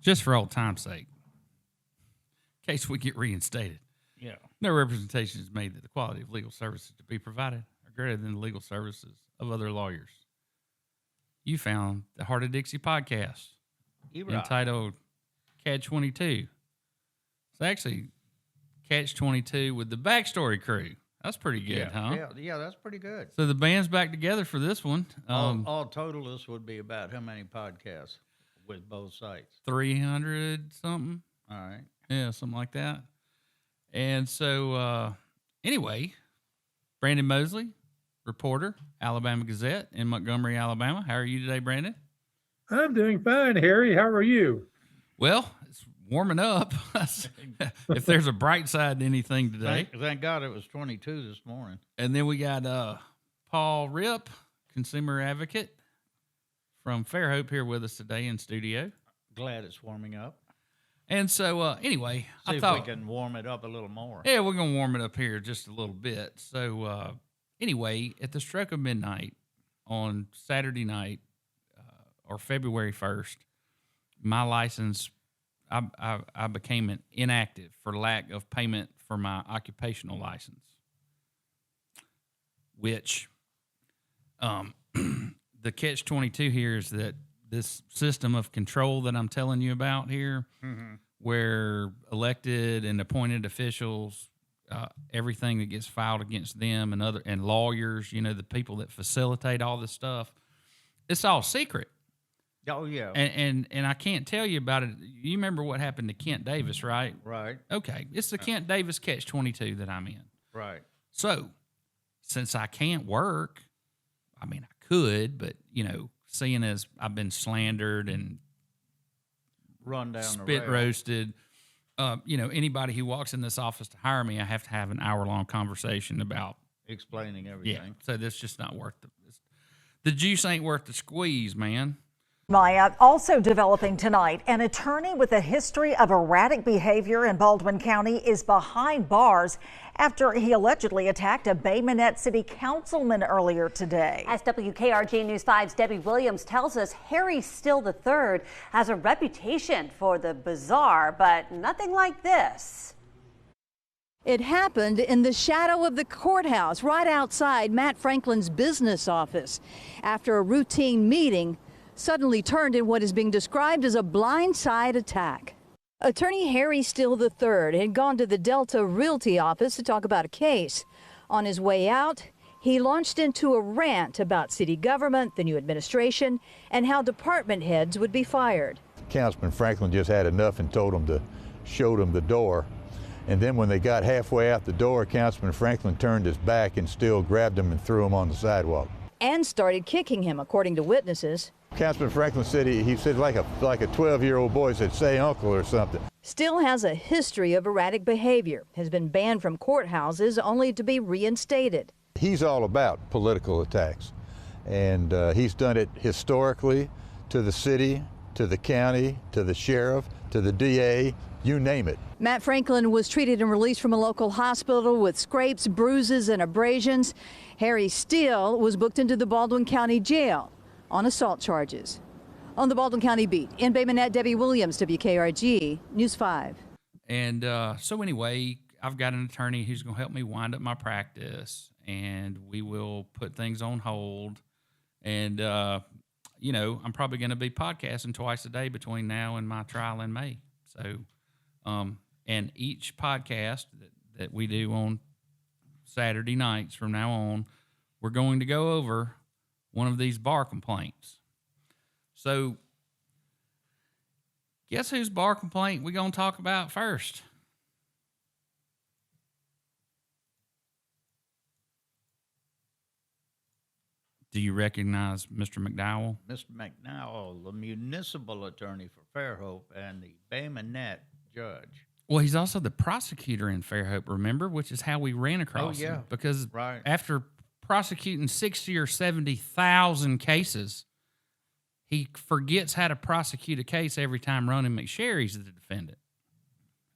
just for old time's sake, in case we get reinstated. Yeah. No representation is made that the quality of legal services to be provided are greater than the legal services of other lawyers. You found the Heart of Dixie podcast entitled Catch 22. It's actually Catch 22 with the Backstory crew. That's pretty good, huh? Yeah, that's pretty good. So the band's back together for this one. All total, this would be about how many podcasts with both sites? 300 something. All right. Yeah, something like that. And so, anyway, Brandon Mosley, reporter, Alabama Gazette in Montgomery, Alabama. How are you today, Brandon? I'm doing fine, Harry. How are you? Well, it's warming up. If there's a bright side to anything today. Thank God it was 22 this morning. And then we got Paul Ripp, consumer advocate from Fairhope, here with us today in studio. Glad it's warming up. And so, anyway, See if we can warm it up a little more. Yeah, we're going to warm it up here just a little bit. So, anyway, at the stroke of midnight on Saturday night, or February 1st, my license, I became inactive for lack of payment for my occupational license, which the catch-22 here is that this system of control that I'm telling you about here, where elected and appointed officials, everything that gets filed against them and lawyers, the people that facilitate all this stuff, it's all secret. Oh yeah. And I can't tell you about it. You remember what happened to Kent Davis, right? Right. Okay. It's the Kent Davis catch-22 that I'm in. Right. So, since I can't work, I mean, I could, but, seeing as I've been slandered and run down spit roasted, anybody who walks in this office to hire me, I have to have an hour-long conversation about explaining everything. Yeah, so that's just not worth the juice ain't worth the squeeze, man. Maya, also developing tonight, an attorney with a history of erratic behavior in Baldwin County is behind bars after he allegedly attacked a Bay Minette City councilman earlier today. As WKRG News 5's Debbie Williams tells us, Harry Still III has a reputation for the bizarre, but nothing like this. It happened in the shadow of the courthouse right outside Matt Franklin's business office after a routine meeting suddenly turned in what is being described as a blindside attack. Attorney Harry Still III had gone to the Delta Realty office to talk about a case. On his way out, he launched into a rant about city government, the new administration, and how department heads would be fired. Councilman Franklin just had enough and showed him the door. And then when they got halfway out the door, Councilman Franklin turned his back and Still grabbed him and threw him on the sidewalk. And started kicking him, according to witnesses. Councilman Franklin said he said like a 12-year-old boy said, "Say uncle" or something. Still has a history of erratic behavior, has been banned from courthouses only to be reinstated. He's all about political attacks, and he's done it historically to the city, to the county, to the sheriff, to the DA, you name it. Matt Franklin was treated and released from a local hospital with scrapes, bruises, and abrasions. Harry Still was booked into the Baldwin County Jail on assault charges. On the Baldwin County beat, in Bay Minette, Debbie Williams, WKRG News 5. And so anyway, I've got an attorney who's going to help me wind up my practice, and we will put things on hold. And, I'm probably going to be podcasting twice a day between now and my trial in May. So, and each podcast that we do on Saturday nights from now on, we're going to go over one of these bar complaints. So, guess whose bar complaint we're going to talk about first? Do you recognize Mr. McDowell? Mr. McDowell, the municipal attorney for Fairhope and the Bay Minette judge. Well, he's also the prosecutor in Fairhope, remember, which is how we ran across him. Because after prosecuting 60 or 70,000 cases, he forgets how to prosecute a case every time Ronan McSherry's the defendant.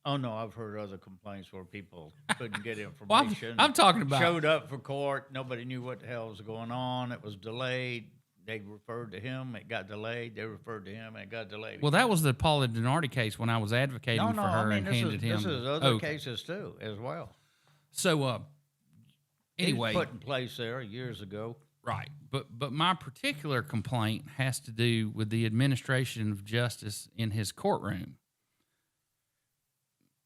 Oh, no, I've heard other complaints where people couldn't get information. I'm talking about... Showed up for court. Nobody knew what the hell was going on. It was delayed. they referred to him. It got delayed. They referred to him. And it got delayed. Well, that was the Paula Denardi case when I was advocating no, for her and handed him. This is other cases too, as well. So, anyway, It was put in place there years ago. right. But my particular complaint has to do with the administration of justice in his courtroom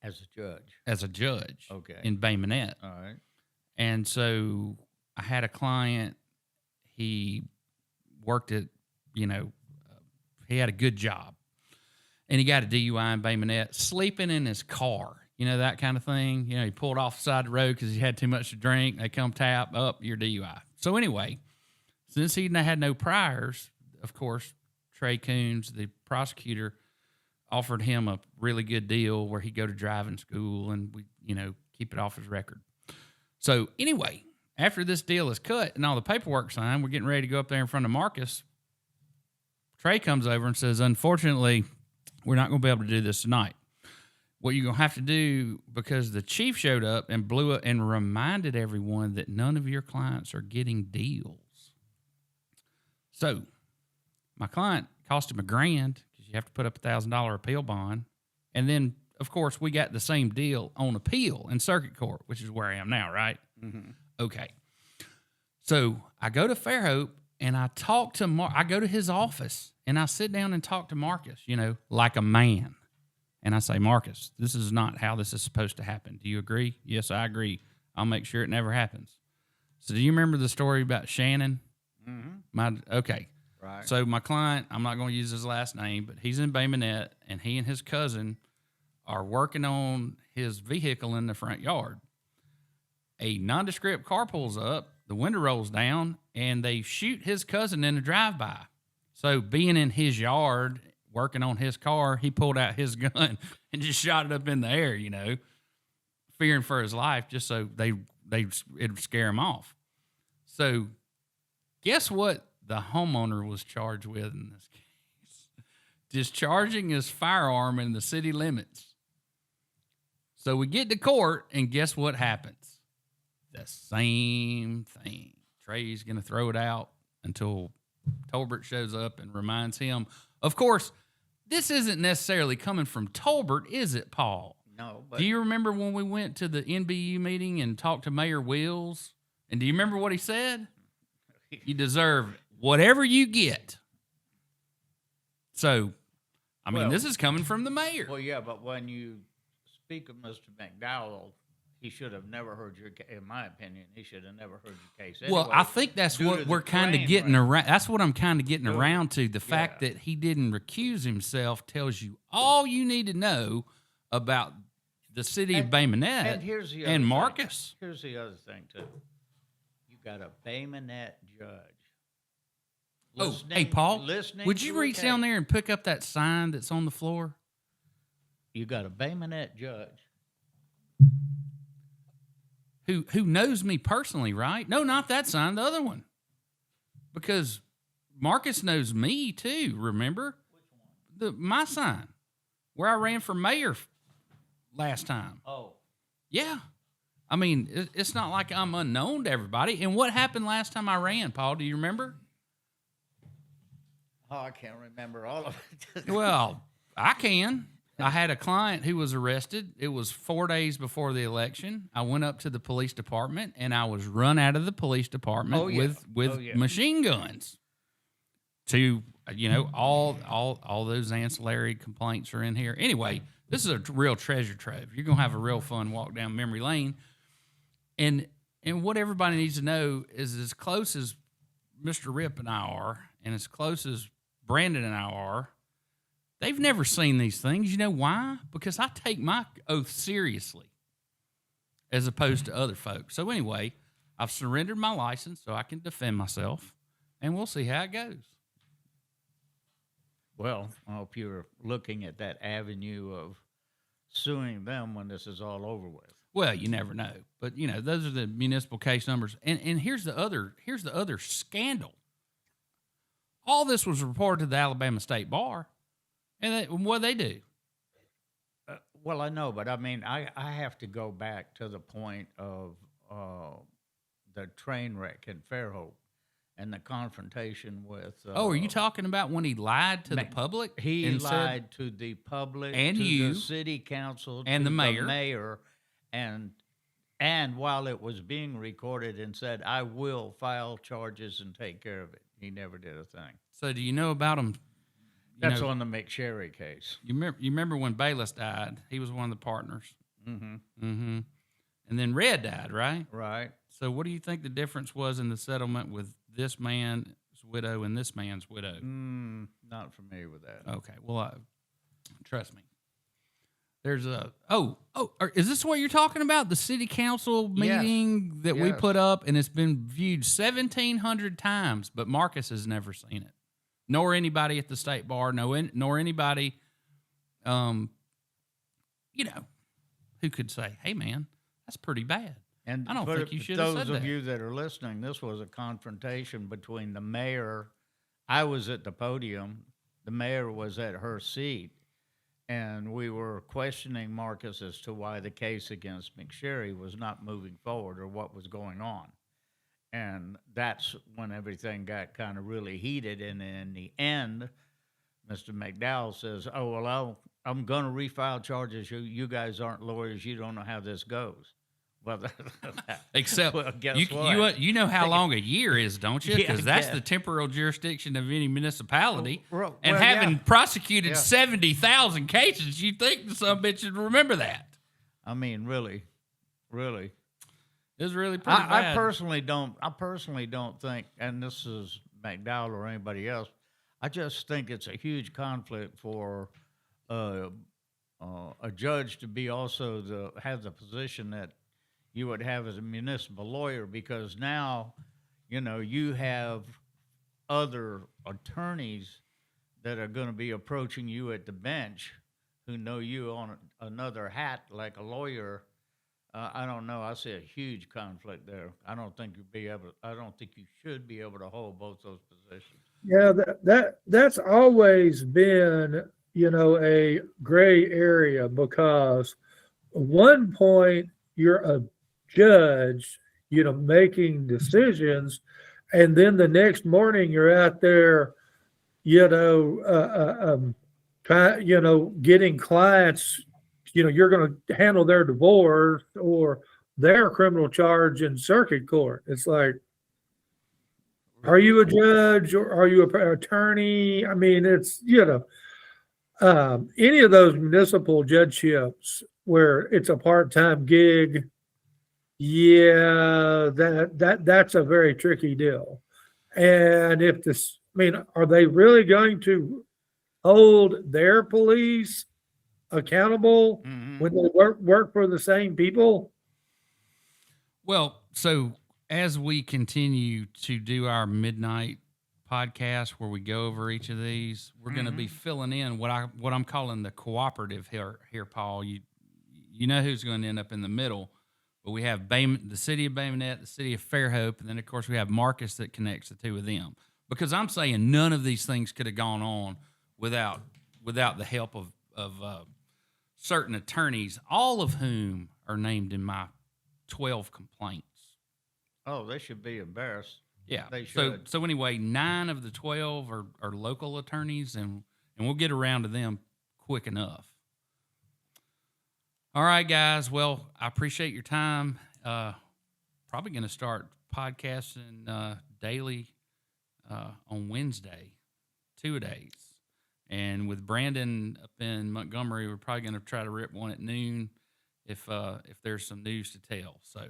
As a judge. as a judge. Okay. In Bay Minette. All right. And so I had a client. He worked at, he had a good job. And he got a DUI in Bay Minette, sleeping in his car. That kind of thing. He pulled off the side of the road because he had too much to drink. They come tap up your DUI. So anyway, since he had no priors, of course, Trey Coons, the prosecutor, offered him a really good deal where he'd go to driving school and we, keep it off his record. So anyway, after this deal is cut and all the paperwork signed, we're getting ready to go up there in front of Marcus. Trey comes over and says, unfortunately, we're not going to be able to do this tonight. What you're going to have to do, because the chief showed up and blew up and reminded everyone that none of your clients are getting deals. So my client cost him $1,000 because you have to put up $1,000 appeal bond. And then, of course, we got the same deal on appeal in circuit court, which is where I am now, right? Mm-hmm. Okay. So I go to Fairhope and I talk to I go to his office and I sit down and talk to Marcus, like a man. And I say, Marcus, this is not how this is supposed to happen. Do you agree? Yes, I agree. I'll make sure it never happens. So do you remember the story about Shannon? Mm-hmm. Okay. Right. So my client, I'm not going to use his last name, but he's in Bay Minette, and he and his cousin are working on his vehicle in the front yard. A nondescript car pulls up, the window rolls down, and they shoot his cousin in a drive-by. So being in his yard, working on his car, he pulled out his gun and just shot it up in the air, fearing for his life, just so it'd scare him off. So guess what the homeowner was charged with in this case? Discharging his firearm in the city limits. So we get to court, and guess what happens? The same thing. Trey's going to throw it out until Tolbert shows up and reminds him. Of course, this isn't necessarily coming from Tolbert, is it, Paul? No. But do you remember when we went to the NBU meeting and talked to Mayor Wills? And do you remember what he said? You deserve whatever you get. So, this is coming from the mayor. Well, yeah, but when you speak of Mr. McDowell, he should have never heard your case. In my opinion, he should have never heard your case. Anyway, well, I think that's what we're kind of getting around. That's what I'm kind of getting around to. The fact that he didn't recuse himself tells you all you need to know about the city of Bay Minette and here's the other and thing. Marcus. Here's the other thing, too. You got a Bay Minette judge. Hey, Paul, listening would you reach down there and pick up that sign that's on the floor? You got a Bay Minette judge. Who knows me personally, right? No, not that sign, the other one. Because Marcus knows me too, remember? Which one? My sign, where I ran for mayor last time. Oh. Yeah. It's not like I'm unknown to everybody. And what happened last time I ran, Paul? Do you remember? Oh, I can't remember all of it. Well, I can. I had a client who was arrested. It was 4 days before the election. I went up to the police department, and I was run out of the police department with machine guns. To all those ancillary complaints are in here. Anyway, this is a real treasure trove. You're gonna have a real fun walk down memory lane. And what everybody needs to know is, as close as Mr. Rip and I are, and as close as Brandon and I are, they've never seen these things. You know why? Because I take my oath seriously as opposed to other folks. So anyway, I've surrendered my license so I can defend myself, and we'll see how it goes. Well, I hope you're looking at that avenue of suing them when this is all over with. Well, you never know. But, those are the municipal case numbers. And here's the other scandal. All this was reported to the Alabama State Bar. And what they do? Well, I know, but I have to go back to the point of the train wreck in Fairhope and the confrontation with. Oh, are you talking about when he lied to the Ma- public? He and said- lied to the public, And to you, the city council, and to the mayor. and while it was being recorded, and said, "I will file charges and take care of it." He never did a thing. So do you know about him? That's on the McSherry case. You remember when Bayless died? He was one of the partners. Mm-hmm. Mm-hmm. And then Red died, right? Right. So what do you think the difference was in the settlement with this man's widow and this man's widow? Not familiar with that. Okay. Well, trust me. There's a is this what you're talking about? The city council meeting that we put up, and it's been viewed 1,700 times, but Marcus has never seen it, nor anybody at the state bar, nor anybody, who could say, "Hey, man, that's pretty bad." And I don't think you should have said that. Those of you that are listening, this was a confrontation between the mayor. I was at the podium. The mayor was at her seat. And we were questioning Marcus as to why the case against McSherry was not moving forward or what was going on. And that's when everything got kind of really heated. And in the end, Mr. McDowell says, "Oh, well, I'm going to refile charges. You guys aren't lawyers. You don't know how this goes." Well, except well, guess what? You know how long a year is, don't you? Because that's yeah. the temporal jurisdiction of any municipality. Well, and having yeah. prosecuted 70,000 cases, you think some bitch should remember that? I mean, really. It was really pretty bad. I personally don't think, and this is McDowell or anybody else, I just think it's a huge conflict for a judge to be also have the position that you would have as a municipal lawyer, because now, you have other attorneys that are going to be approaching you at the bench who know you on another hat like a lawyer. I don't know. I see a huge conflict there. I don't think you should be able to hold both those positions. Yeah, that's always been, a gray area, because at one point you're a judge, making decisions, and then the next morning you're out there, getting clients, you're going to handle their divorce or their criminal charge in circuit court. It's like, are you a judge or are you an attorney? I mean, it's, any of those municipal judgeships where it's a part-time gig, that's a very tricky deal. And are they really going to hold their police accountable when they work for the same people? Well, so as we continue to do our midnight podcast where we go over each of these, we're going to be filling in what I'm calling the cooperative here, Paul. You know who's going to end up in the middle, but we have the city of Bay Minette, the city of Fairhope, and then of course we have Marcus that connects the two of them. Because I'm saying none of these things could have gone on without the help of certain attorneys, all of whom are named in my 12 complaints. Oh, they should be embarrassed. Yeah, they should. So anyway, 9 of the 12 are local attorneys, and we'll get around to them quick enough. All right, guys. Well, I appreciate your time. Probably going to start podcasting daily on Wednesday, 2 days. And with Brandon up in Montgomery, we're probably going to try to rip one at noon if there's some news to tell. So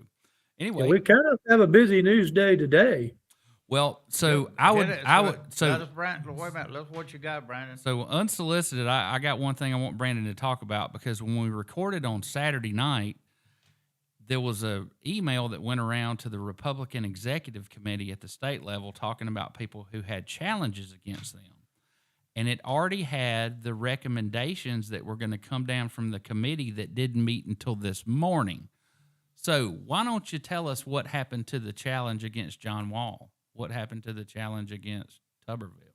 anyway, we kind of have a busy news day today. Well, so Wait a so minute, let's what you got, Brandon. So unsolicited, I got one thing I want Brandon to talk about, because when we recorded on Saturday night, there was a email that went around to the Republican Executive Committee at the state level talking about people who had challenges against them. And it already had the recommendations that were going to come down from the committee that didn't meet until this morning. So why don't you tell us what happened to the challenge against John Wall? What happened to the challenge against Tuberville?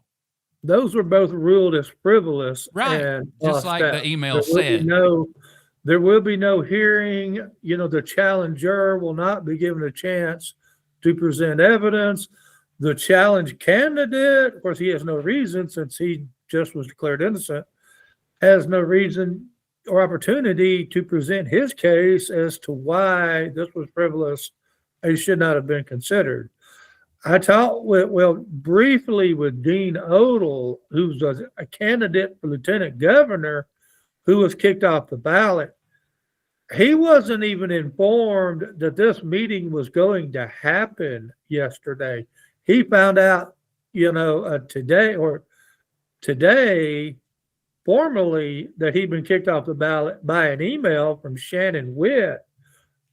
Those were both ruled as frivolous. Right, and just like the email said. There will be no hearing. The challenger will not be given a chance to present evidence. The challenge candidate, of course, he has no reason since he just was declared innocent, has no reason or opportunity to present his case as to why this was frivolous and should not have been considered. I talked briefly with Dean Odle, who's a candidate for lieutenant governor who was kicked off the ballot. He wasn't even informed that this meeting was going to happen yesterday. He found out, today, formally, that he'd been kicked off the ballot by an email from Shannon Witt,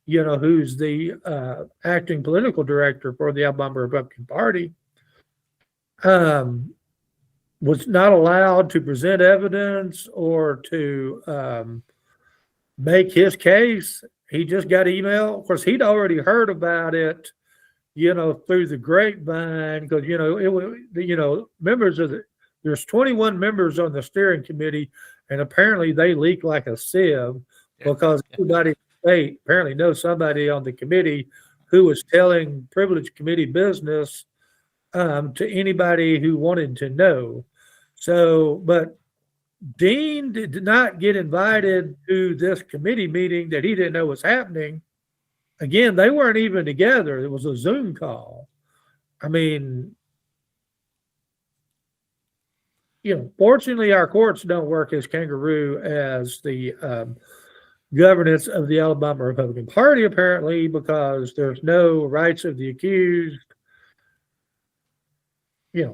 who's the acting political director for the Alabama Republican Party, was not allowed to present evidence or to make his case. He just got email. Of course, he'd already heard about it, through the grapevine, because, there's 21 members on the steering committee, and apparently they leak like a sieve because everybody in the state apparently knows somebody on the committee who was telling privileged committee business to anybody who wanted to know. So, but Dean did not get invited to this committee meeting that he didn't know was happening. Again, they weren't even together. It was a Zoom call. I mean, fortunately, our courts don't work as kangaroo as the governance of the Alabama Republican Party, apparently, because there's no rights of the accused.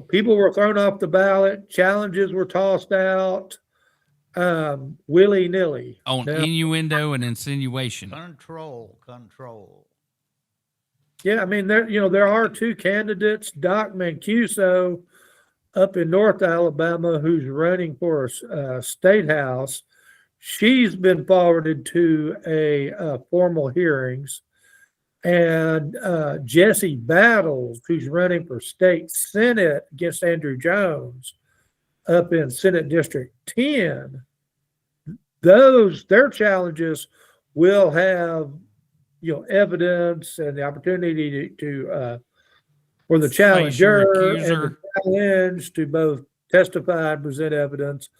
People were thrown off the ballot, challenges were tossed out, willy-nilly. On innuendo and insinuation. Control. Yeah, I mean, there are two candidates, Doc Mancuso up in North Alabama, who's running for state house. She's been forwarded to a formal hearings. And Jesse Battles, who's running for state senate against Andrew Jones up in Senate District 10, their challenges will have, evidence and the opportunity to for the challenger and the challenge to both testify and present evidence.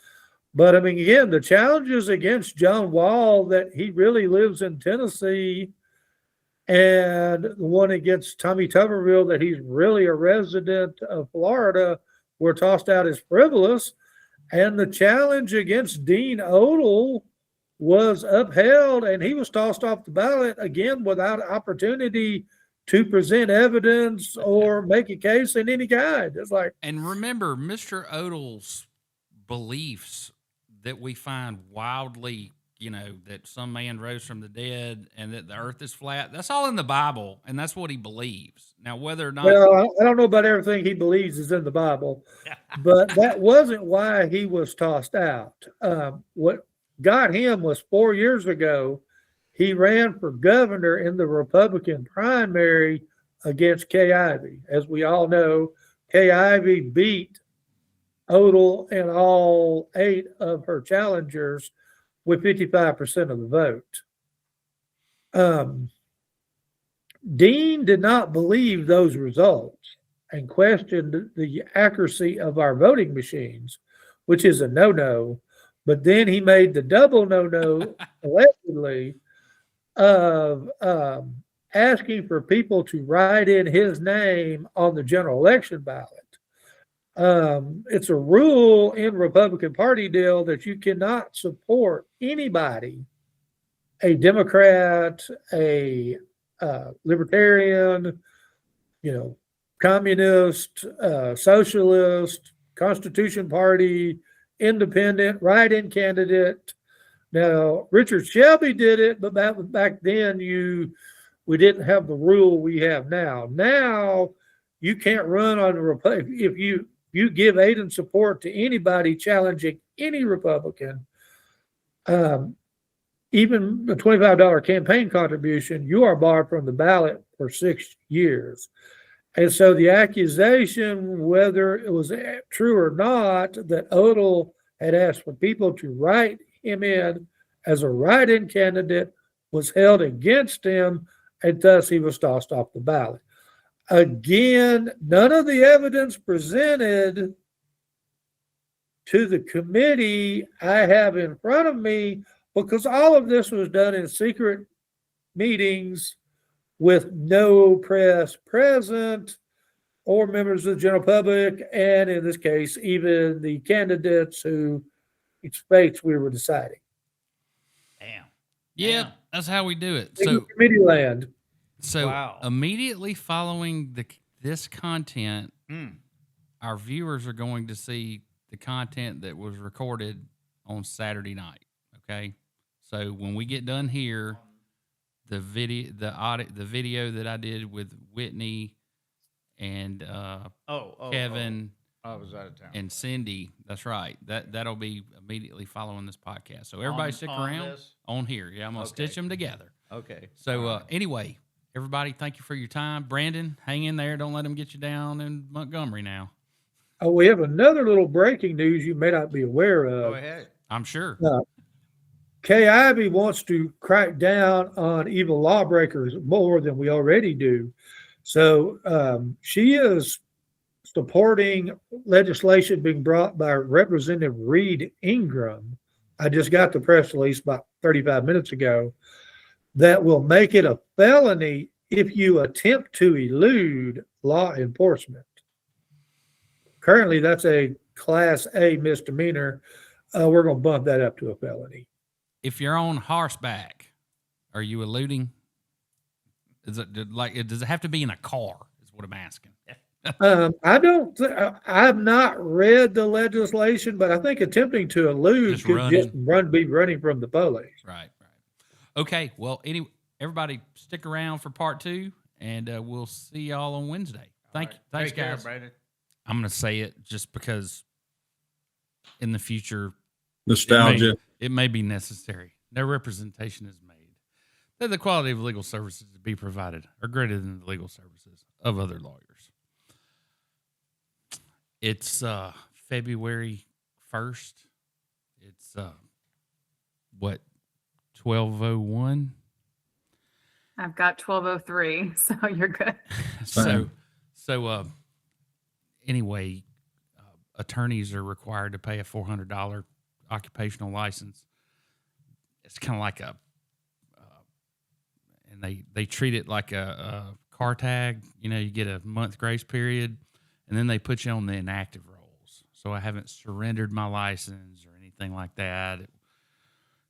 But I mean, again, the challenges against John Wall that he really lives in Tennessee, and the one against Tommy Tuberville that he's really a resident of Florida were tossed out as frivolous. And the challenge against Dean Odle was upheld, and he was tossed off the ballot again without opportunity to present evidence or make a case in any kind. It's like, and remember, Mr. Odle's beliefs that we find wildly, that some man rose from the dead and that the earth is flat. That's all in the Bible, and that's what he believes. Now, whether or not... Well, I don't know about everything he believes is in the Bible, but that wasn't why he was tossed out. What got him was 4 years ago, he ran for governor in the Republican primary against Kay Ivey. As we all know, Kay Ivey beat Odle and all 8 of her challengers with 55% of the vote. Dean did not believe those results and questioned the accuracy of our voting machines, which is a no-no. But then he made the double no-no, allegedly, of asking for people to write in his name on the general election ballot. It's a rule in Republican Party deal that you cannot support anybody, a Democrat, a libertarian, communist, socialist, Constitution Party, independent, write-in candidate. Now, Richard Shelby did it, but back then we didn't have the rule we have now. Now, you can't run on the Republican if you give aid and support to anybody challenging any Republican, even a $25 campaign contribution, you are barred from the ballot for 6 years. And so the accusation, whether it was true or not, that Odle had asked for people to write him in as a write-in candidate was held against him, and thus he was tossed off the ballot. Again, none of the evidence presented to the committee I have in front of me, because all of this was done in secret meetings with no press present or members of the general public, and in this case, even the candidates who expects we were deciding. Damn. Yeah, Damn. that's how we do it. So, committee land. So Wow. immediately following this content, Mm. our viewers are going to see the content that was recorded on Saturday night. Okay, so when we get done here, the video that I did with Whitney and Kevin. I was out of town. And Cindy, that's right. That'll be immediately following this podcast. So everybody stick around this? on here. Yeah, I'm gonna stitch them together. Okay. So anyway, everybody, thank you for your time. Brandon, hang in there. Don't let them get you down in Montgomery now. Oh, we have another little breaking news you may not be aware of. Go ahead. I'm sure. Kay Ivey wants to crack down on evil lawbreakers more than we already do. So she is supporting legislation being brought by Representative Reed Ingram. I just got the press release about 35 minutes ago that will make it a felony if you attempt to elude law enforcement. Currently, that's a Class A misdemeanor. We're going to bump that up to a felony. If you're on horseback, are you eluding? Does it have to be in a car? Is what I'm asking. I've not read the legislation, but I think attempting to elude be running from the police. Right. Okay. Well, everybody stick around for part 2, and we'll see y'all on Wednesday. Thanks, guys. Brandon. I'm going to say it just because in the future, nostalgia. It may be necessary. No representation is made that the quality of legal services to be provided are greater than the legal services of other lawyers. It's February 1st. It's 12:01. I've got 12:03, so you're good. So anyway, attorneys are required to pay a $400 occupational license. It's kind of like and they treat it like a car tag. You know, you get a month grace period, and then they put you on the inactive rolls. So I haven't surrendered my license or anything like that.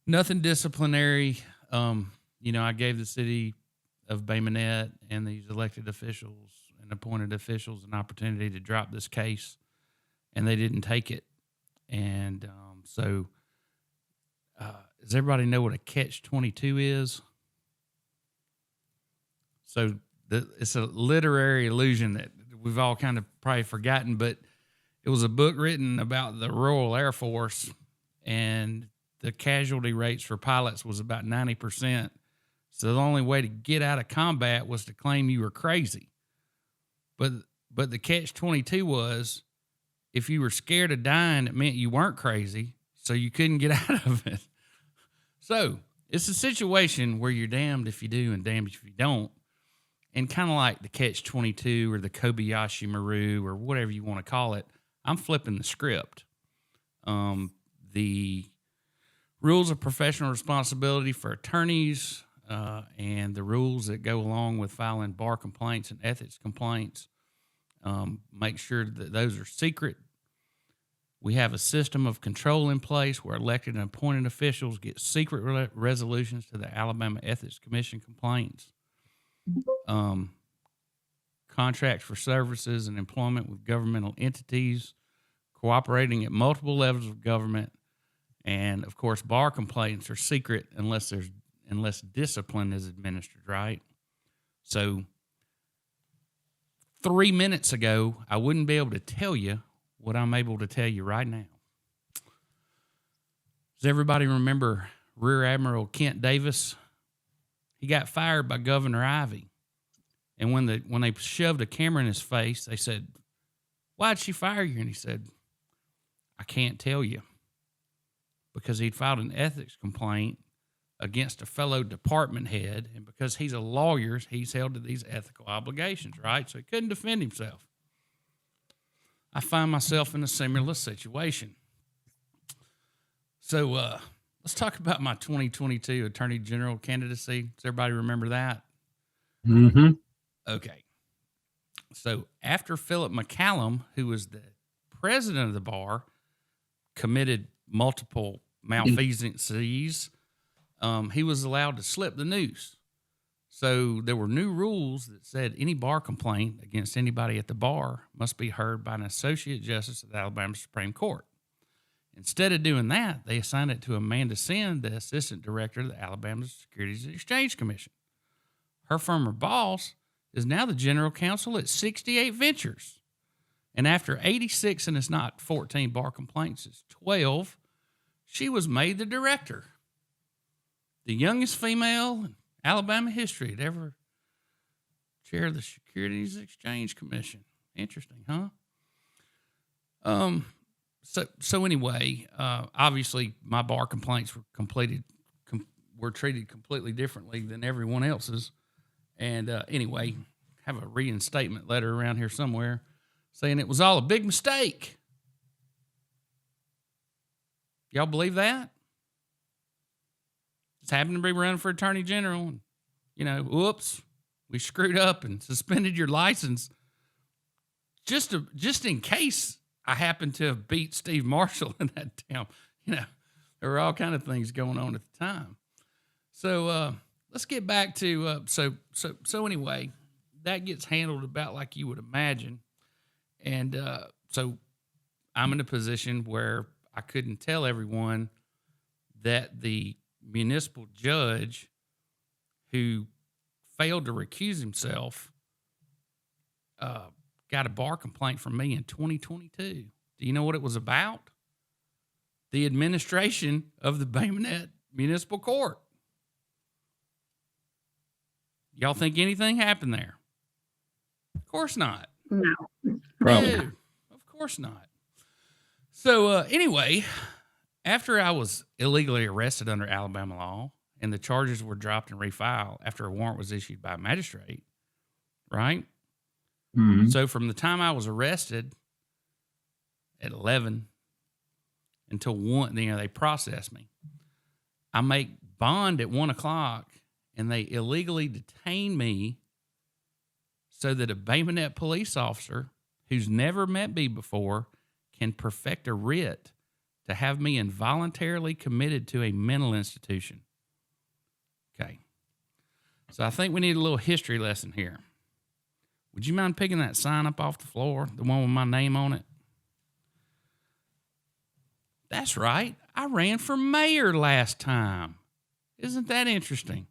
Nothing disciplinary. I gave the city of Bay Minette and these elected officials and appointed officials an opportunity to drop this case, and they didn't take it. And so does everybody know what a catch-22 is? So it's a literary illusion that we've all kind of probably forgotten, but it was a book written about the Royal Air Force, and the casualty rates for pilots was about 90%. So the only way to get out of combat was to claim you were crazy. But the catch-22 was, if you were scared of dying, it meant you weren't crazy, so you couldn't get out of it. So it's a situation where you're damned if you do and damned if you don't. And kind of like the catch-22 or the Kobayashi Maru or whatever you want to call it, I'm flipping the script. The rules of professional responsibility for attorneys and the rules that go along with filing bar complaints and ethics complaints, make sure that those are secret. We have a system of control in place where elected and appointed officials get secret resolutions to the Alabama Ethics Commission complaints. Contracts for services and employment with governmental entities, cooperating at multiple levels of government, and of course, bar complaints are secret unless discipline is administered, right? So 3 minutes ago, I wouldn't be able to tell you what I'm able to tell you right now. Does everybody remember Rear Admiral Kent Davis? He got fired by Governor Ivey. And when they shoved a camera in his face, they said, "Why'd she fire you?" And he said, "I can't tell you." Because he'd filed an ethics complaint against a fellow department head, and because he's a lawyer, he's held to these ethical obligations, right? So he couldn't defend himself. I find myself in a similar situation. So let's talk about my 2022 Attorney General candidacy. Does everybody remember that? Mm-hmm. Okay. So after Philip McCallum, who was the president of the bar, committed multiple malfeasances, he was allowed to slip the noose. So there were new rules that said any bar complaint against anybody at the bar must be heard by an associate justice of the Alabama Supreme Court. Instead of doing that, they assigned it to Amanda Send, the assistant director of the Alabama Securities and Exchange Commission. Her former boss is now the general counsel at 68 Ventures. And after 86, and it's not 14 bar complaints, it's 12, she was made the director. The youngest female in Alabama history to ever chair the Securities and Exchange Commission. Interesting, huh? So anyway, obviously my bar complaints were treated completely differently than everyone else's. And anyway, have a reinstatement letter around here somewhere saying it was all a big mistake. Y'all believe that? Just happened to be running for Attorney General, and, whoops, we screwed up and suspended your license just in case I happened to have beat Steve Marshall in that town. There were all kind of things going on at the time. So let's get back to so anyway, that gets handled about like you would imagine, and so I'm in a position where I couldn't tell everyone that the municipal judge who failed to recuse himself got a bar complaint from me in 2022. Do you know what it was about? The administration of the Bay Minette Municipal Court. Y'all think anything happened there? Of course not. No. Probably. No, of course not. So anyway, after I was illegally arrested under Alabama law and the charges were dropped and refiled after a warrant was issued by a magistrate, right? Mm-hmm. So from the time I was arrested at 11 until 1, they processed me. I make bond at 1 o'clock and they illegally detain me so that a Bay Minette police officer who's never met me before can perfect a writ to have me involuntarily committed to a mental institution. Okay. So I think we need a little history lesson here. Would you mind picking that sign up off the floor, the one with my name on it? That's right. I ran for mayor last time. Isn't that interesting?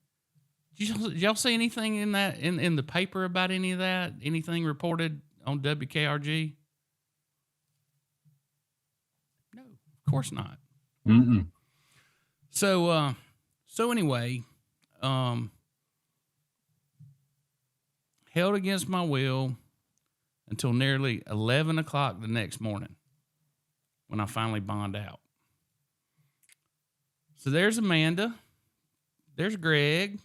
Did y'all see anything in that in the paper about any of that? Anything reported on WKRG? No, of course not. Mm-mm. So anyway, held against my will until nearly 11 o'clock the next morning when I finally bond out. So there's Amanda. There's Greg.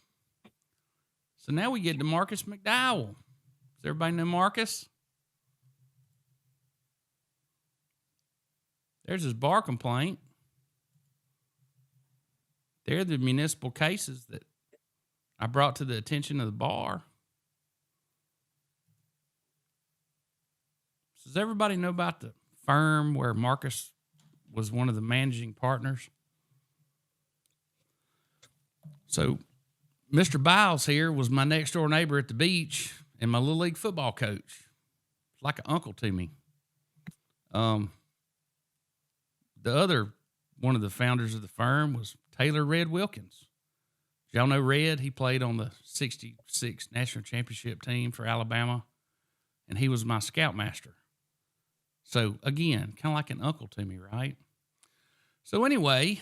So now we get to Marcus McDowell. Does everybody know Marcus? There's his bar complaint. They're the municipal cases that I brought to the attention of the bar. So does everybody know about the firm where Marcus was one of the managing partners? So Mr. Biles here was my next door neighbor at the beach and my little league football coach. Like an uncle to me. The other one of the founders of the firm was Taylor Red Wilkins. Y'all know Red? He played on the 66 national championship team for Alabama, and he was my scoutmaster. So, again, kind of like an uncle to me, right? So, anyway,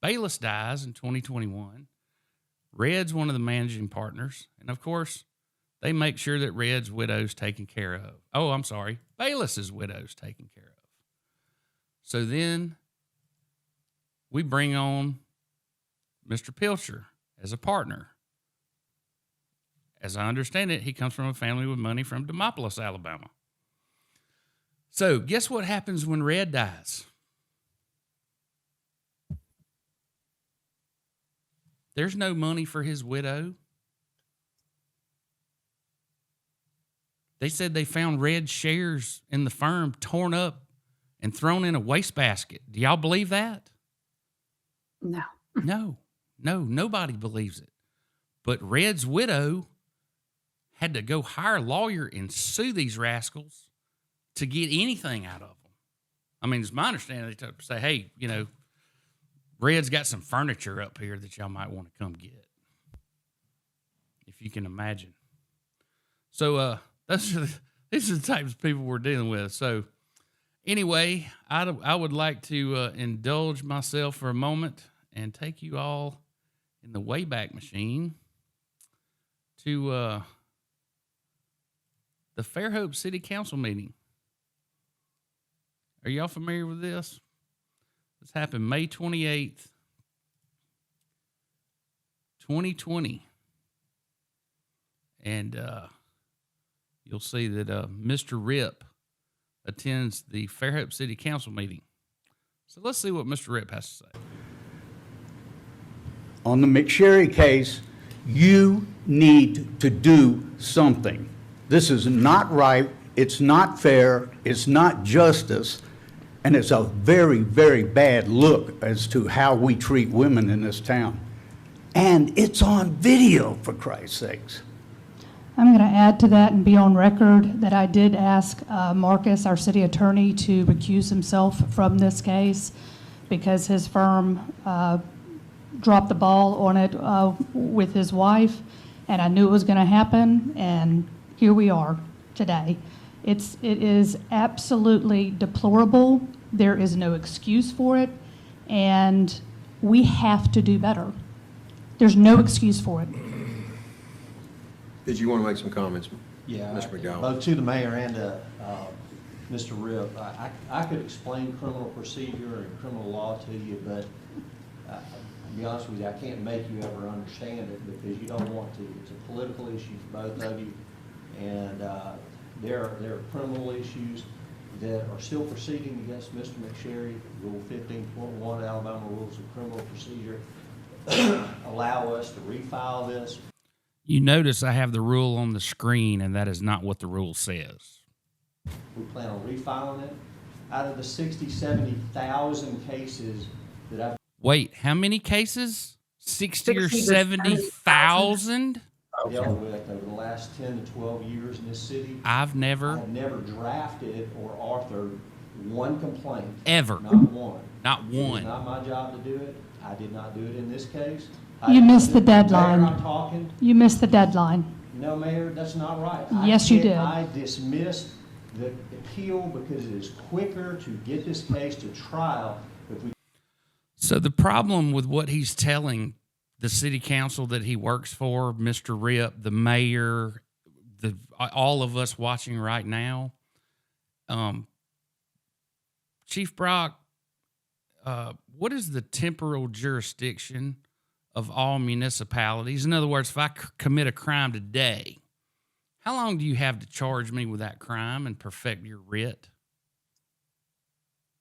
Bayless dies in 2021. Red's one of the managing partners, and, of course, they make sure that Red's widow's taken care of. Oh, I'm sorry, Bayless's widow's taken care of. So then we bring on Mr. Pilcher as a partner. As I understand it, he comes from a family with money from Demopolis, Alabama. So guess what happens when Red dies? There's no money for his widow. They said they found Red's shares in the firm torn up and thrown in a wastebasket. Do y'all believe that? No. No, nobody believes it. But Red's widow had to go hire a lawyer and sue these rascals to get anything out of them. I mean, it's my understanding they say, hey, you know, Red's got some furniture up here that y'all might want to come get, if you can imagine. So these are the types of people we're dealing with. So anyway, I would like to indulge myself for a moment and take you all in the Wayback Machine to the Fairhope City Council meeting. Are y'all familiar with this? This happened May 28th, 2020. And you'll see that Mr. Rip attends the Fairhope City Council meeting. So let's see what Mr. Rip has to say. On the McSherry case, you need to do something. This is not right, it's not fair, it's not justice, and it's a very, very bad look as to how we treat women in this town. And it's on video, for Christ's sakes. I'm going to add to that and be on record that I did ask Marcus, our city attorney, to recuse himself from this case because his firm dropped the ball on it with his wife, and I knew it was going to happen, and here we are today. It is absolutely deplorable. There is no excuse for it, and we have to do better. There's no excuse for it. Did you want to make some comments, Yeah, Mr. McDowell? both to the mayor and to Mr. Rip. I could explain criminal procedure and criminal law to you, but to be honest with you, I can't make you ever understand it because you don't want to. It's a political issue for both of you, and there are criminal issues that are still proceeding against Mr. McSherry. Rule 15.1 Alabama Rules of Criminal Procedure allow us to refile this. You notice I have the rule on the screen, and that is not what the rule says. We plan on refiling it. Out of the 60, 70,000 cases that I've Wait, how many cases? 60 or 70,000? dealt with over the last 10 to 12 years in this city. I've never, never drafted or authored one complaint. ever, Not one. not It was one. not my job to do it. I did not do it in this case. You missed the deadline. Mayor, I'm talking. You missed the deadline. No, Mayor, that's not right. Yes, you did. I dismissed the appeal because it is quicker to get this case to trial if we. So the problem with what he's telling the city council that he works for, Mr. Rip, the mayor, all of us watching right now, Chief Brock, what is the temporal jurisdiction of all municipalities? In other words, if I commit a crime today, how long do you have to charge me with that crime and perfect your writ?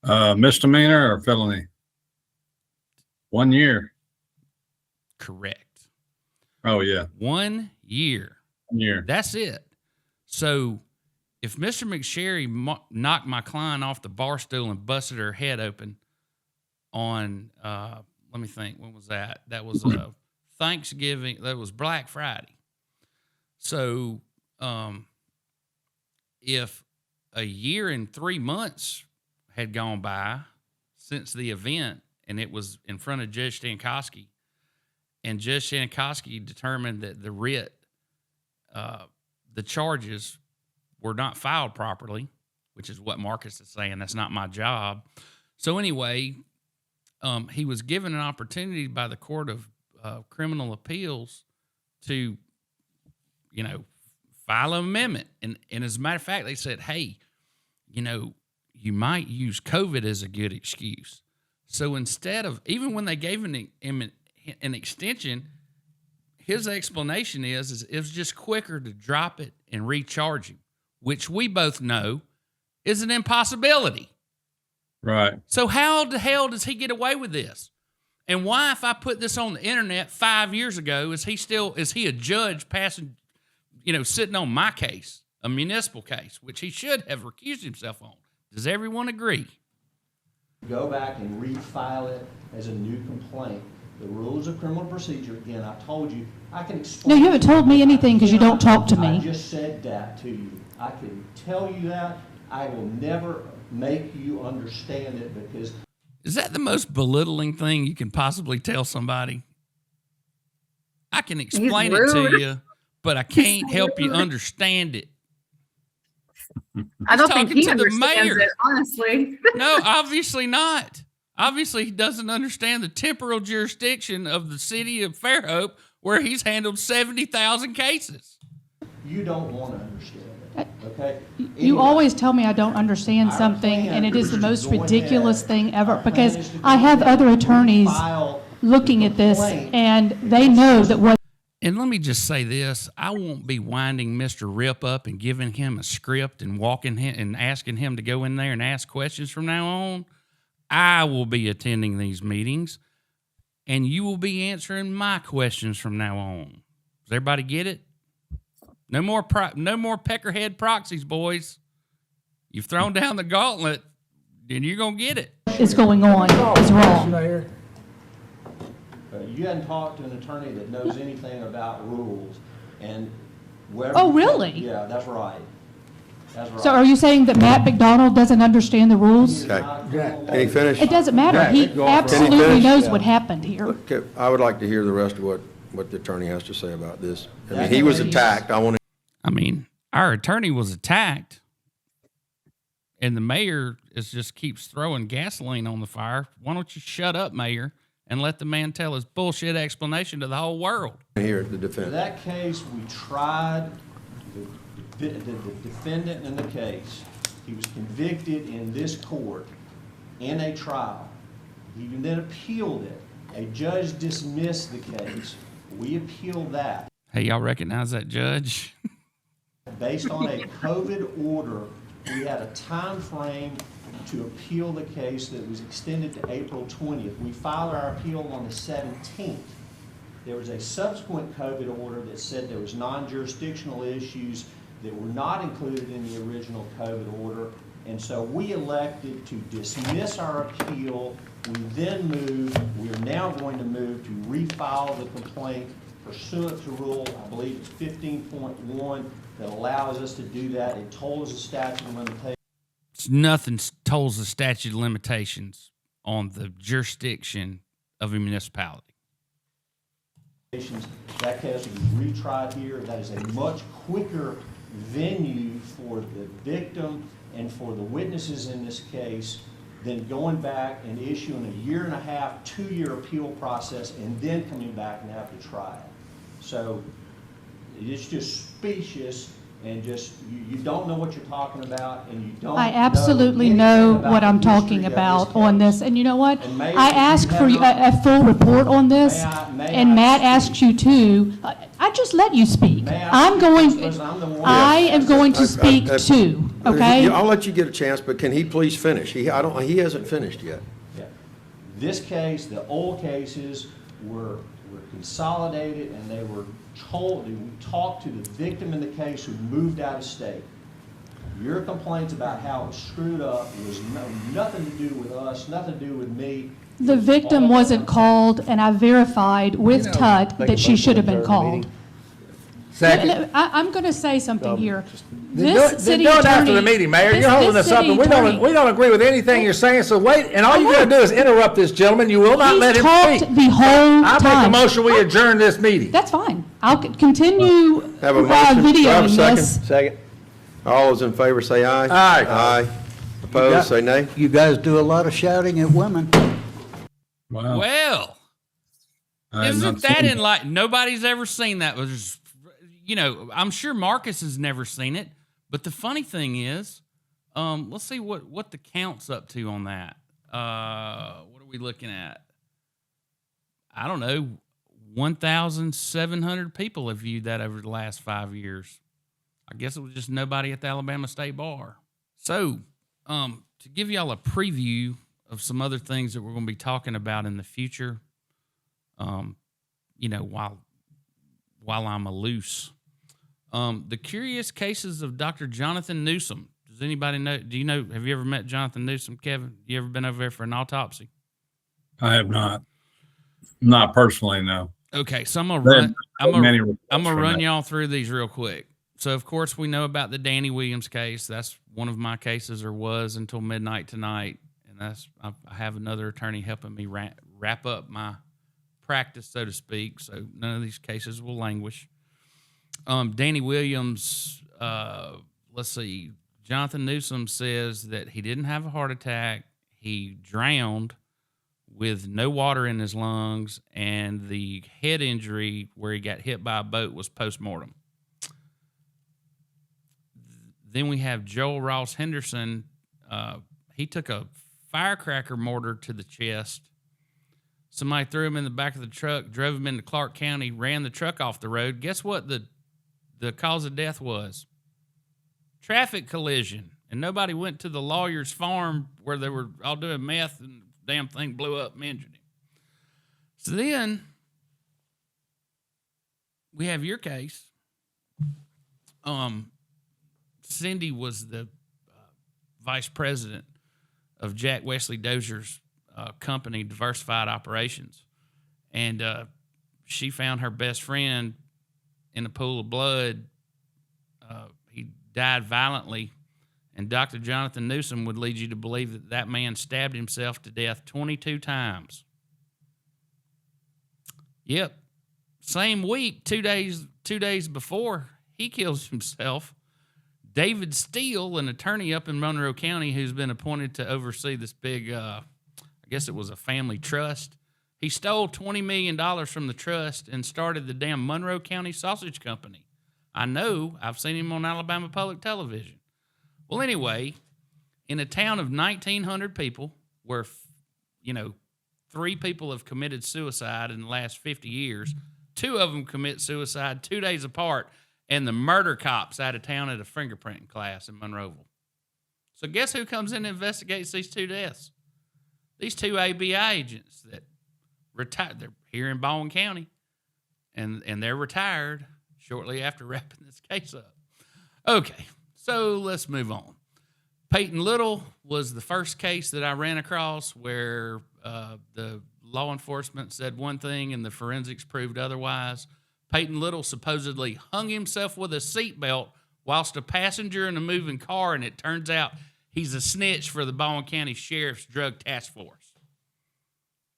Misdemeanor or felony? 1 year. Correct. Oh, yeah. 1 year. 1 year. That's it. So if Mr. McSherry knocked my client off the bar stool and busted her head open on, let me think, when was that? That was Thanksgiving. That was Black Friday. So if a year and 3 months had gone by since the event and it was in front of Judge Stankowski, and Judge Stankowski determined that the writ, the charges were not filed properly, which is what Marcus is saying. That's not my job. So anyway, he was given an opportunity by the Court of Criminal Appeals to, file an amendment. And as a matter of fact, they said, hey, you might use COVID as a good excuse. So instead of, even when they gave him an extension, his explanation is it was just quicker to drop it and recharge him, which we both know is an impossibility. Right. So how the hell does he get away with this? And why, if I put this on the internet 5 years ago, is he a judge passing, sitting on my case, a municipal case, which he should have recused himself on? Does everyone agree? Go back and refile it as a new complaint. The rules of criminal procedure, again, I told you, I can explain. No, you haven't told me anything because you don't talk to me. I just said that to you. I can tell you that. I will never make you understand it because... Is that the most belittling thing you can possibly tell somebody? I can explain it to you, but I can't help you understand it. I don't think he to the understands mayor. it, honestly. No, obviously not. Obviously, he doesn't understand the temporal jurisdiction of the city of Fairhope, where he's handled 70,000 cases. You don't want to understand it, okay? You Anyway, always tell me I don't understand our something, plan and it is the is most to go ridiculous ahead. thing ever, Our plan because is to go I have ahead other and attorneys refile looking the at this, complaint. and they know that what And let me just say this. I won't be winding Mr. Rip up and giving him a script and walking him and asking him to go in there and ask questions from now on. I will be attending these meetings, and you will be answering my questions from now on. Does everybody get it? No more peckerhead proxies, boys. You've thrown down the gauntlet, then you're going to get it. is going on is wrong. You hadn't talked to an attorney that knows anything about rules, and wherever... Oh, really? Yeah, that's right. That's right. So are you saying that Matt McDonald doesn't understand the rules? He is not a criminal Can he finish? It doesn't matter. Jack, He go on for- absolutely Can he finish? knows Yeah. what happened here. Okay, I would like to hear the rest of what the attorney has to say about this. I mean, That he was case- attacked. I mean, our attorney was attacked, and the mayor just keeps throwing gasoline on the fire. Why don't you shut up, mayor, and let the man tell his bullshit explanation to the whole world? Hear the In defense. that case, we tried the defendant in the case. He was convicted in this court in a trial. He then appealed it. A judge dismissed the case. We appealed that. Hey, y'all recognize that judge? Based on a COVID order, we had a time frame to appeal the case that was extended to April 20th. We filed our appeal on the 17th. There was a subsequent COVID order that said there was non-jurisdictional issues that were not included in the original COVID order, and so we elected to dismiss our appeal. We then we are now going to move to refile the complaint pursuant to rule, I believe it's 15.1, that allows us to do that. It tolls the statute of limitations. Nothing tolls the statute of limitations on the jurisdiction of a municipality. That case will be retried here. That is a much quicker venue for the victim and for the witnesses in this case than going back and issuing a 1.5 to 2-year appeal process and then coming back and have to try it. So it's just specious and just, you don't know what you're talking about, and you don't I absolutely know what I'm talking about on this. And you know what? And Mayor, I if you asked have for not- a full report on this, May and I Matt speak? asked you to. I just let you speak. May I I'm speak, going, Mr. President? I'm the one- I am going to speak too, okay? I'll let you get a chance, but can he please finish? He hasn't finished yet. Yeah. This case, the old cases were consolidated, and they were told, we talked to the victim in the case who moved out of state. Your complaints about how it was screwed up was nothing to do with us, nothing to do with me. The It was victim all- wasn't called, and I verified with Tut that she should have been called. Second. I'm going to say something here. Then This city do it after attorney. the meeting, Mayor. this- You're holding this us up, and city attorney- we don't agree with anything you're saying, so wait, and all you gotta do is interrupt this gentleman. You will not He's let him talked speak. the whole I make a time. motion, we adjourn this meeting. That's fine. I'll continue Have a motion? Do I have a videoing second? this. Second. All those in favor say aye. Aye. Aye. Opposed, say nay. You guys do a lot of shouting at women. Wow. Well, I have isn't not that seen in like nobody's ever seen that? Was, I'm sure Marcus has never seen it. But the funny thing is, let's see what the count's up to on that. What are we looking at? I don't know, 1,700 people have viewed that over the last 5 years. I guess it was just nobody at the Alabama State Bar. So, to give y'all a preview of some other things that we're going to be talking about in the future, you know, while I'm loose. The Curious Cases of Dr. Jonathan Newsom. Does anybody know? Do you know? Have you ever met Jonathan Newsom, Kevin? You ever been over there for an autopsy? I have not. Not personally, no. Okay, so I'm gonna run that. y'all through these real quick. So, of course, we know about the Danny Williams case. That's one of my cases, or was until midnight tonight. And I have another attorney helping me wrap up my practice, so to speak. So none of these cases will languish. Danny Williams, let's see. Jonathan Newsom says that he didn't have a heart attack. He drowned with no water in his lungs, and the head injury where he got hit by a boat was post-mortem. Then we have Joel Ross Henderson. He took a firecracker mortar to the chest. Somebody threw him in the back of the truck, drove him into Clark County, ran the truck off the road. Guess what the cause of death was? Traffic collision. And nobody went to the lawyer's farm where they were all doing meth and the damn thing blew up and injured him. So then we have your case. Cindy was the vice president of Jack Wesley Dozier's company, Diversified Operations. And she found her best friend in a pool of blood. He died violently. And Dr. Jonathan Newsom would lead you to believe that that man stabbed himself to death 22 times. Yep. Same week, 2 days before he kills himself, David Steele, an attorney up in Monroe County who's been appointed to oversee this big, I guess it was a family trust, he stole $20 million from the trust and started the damn Monroe County Sausage Company. I know. I've seen him on Alabama Public Television. Well, anyway, in a town of 1,900 people where, 3 people have committed suicide in the last 50 years, 2 of them commit suicide 2 days apart, and the murder cop's out of town at a fingerprinting class in Monroeville. So guess who comes in and investigates these 2 deaths? These 2 ABI agents that retired. They're here in Baldwin County, and they're retired shortly after wrapping this case up. Okay, so let's move on. Peyton Little was the first case that I ran across where the law enforcement said one thing and the forensics proved otherwise. Peyton Little supposedly hung himself with a seatbelt whilst a passenger in a moving car, and it turns out he's a snitch for the Baldwin County Sheriff's Drug Task Force.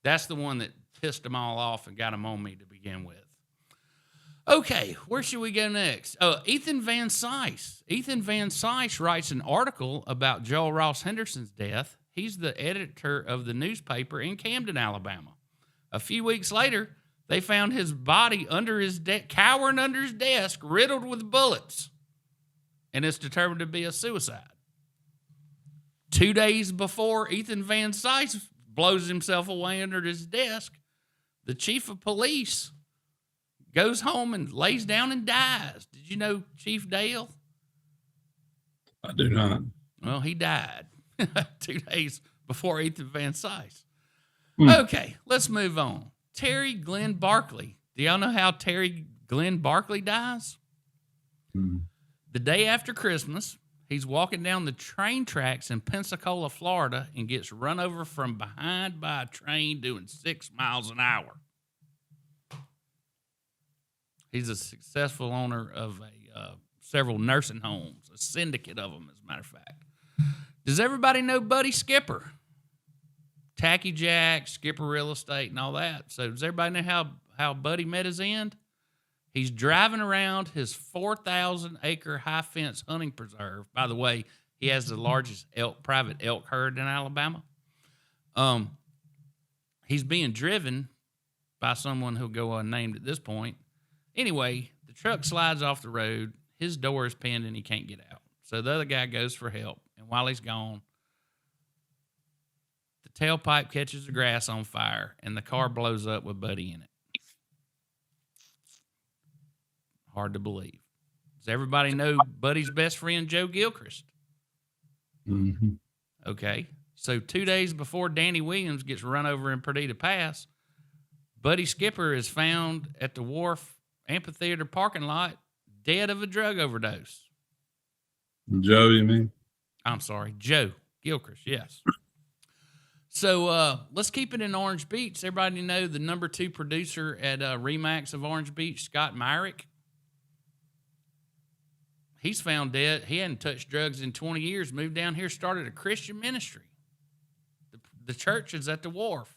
That's the one that pissed them all off and got them on me to begin with. Okay, where should we go next? Ethan Van Cise. Ethan Van Cise writes an article about Joel Ross Henderson's death. He's the editor of the newspaper in Camden, Alabama. A few weeks later, they found his body under his cowering under his desk, riddled with bullets, and it's determined to be a suicide. 2 days before Ethan Van Cise blows himself away under his desk, the chief of police goes home and lays down and dies. Did you know Chief Dale? I do not. Well, he died 2 days before Ethan Van Cise. Okay, let's move on. Terry Glenn Barkley. Do y'all know how Terry Glenn Barkley dies? The day after Christmas, he's walking down the train tracks in Pensacola, Florida, and gets run over from behind by a train doing 6 miles an hour. He's a successful owner of several nursing homes, a syndicate of them, as a matter of fact. Does everybody know Buddy Skipper? Tacky Jack, Skipper Real Estate, and all that. So does everybody know how Buddy met his end? He's driving around his 4,000-acre high-fence hunting preserve. By the way, he has the largest private elk herd in Alabama. He's being driven by someone who'll go unnamed at this point. Anyway, the truck slides off the road. His door is pinned and he can't get out. So the other guy goes for help. And while he's gone, the tailpipe catches the grass on fire, and the car blows up with Buddy in it. Hard to believe. Does everybody know Buddy's best friend, Joe Gilchrist? Mm-hmm. Okay. So 2 days before Danny Williams gets run over in Perdita Pass, Buddy Skipper is found at the Wharf Amphitheater parking lot, dead of a drug overdose. Joe, you mean? I'm sorry, Joe Gilchrist, yes. So let's keep it in Orange Beach. Everybody know the number 2 producer at Remax of Orange Beach, Scott Myrick? He's found dead. He hadn't touched drugs in 20 years, moved down here, started a Christian ministry. The church is at the Wharf.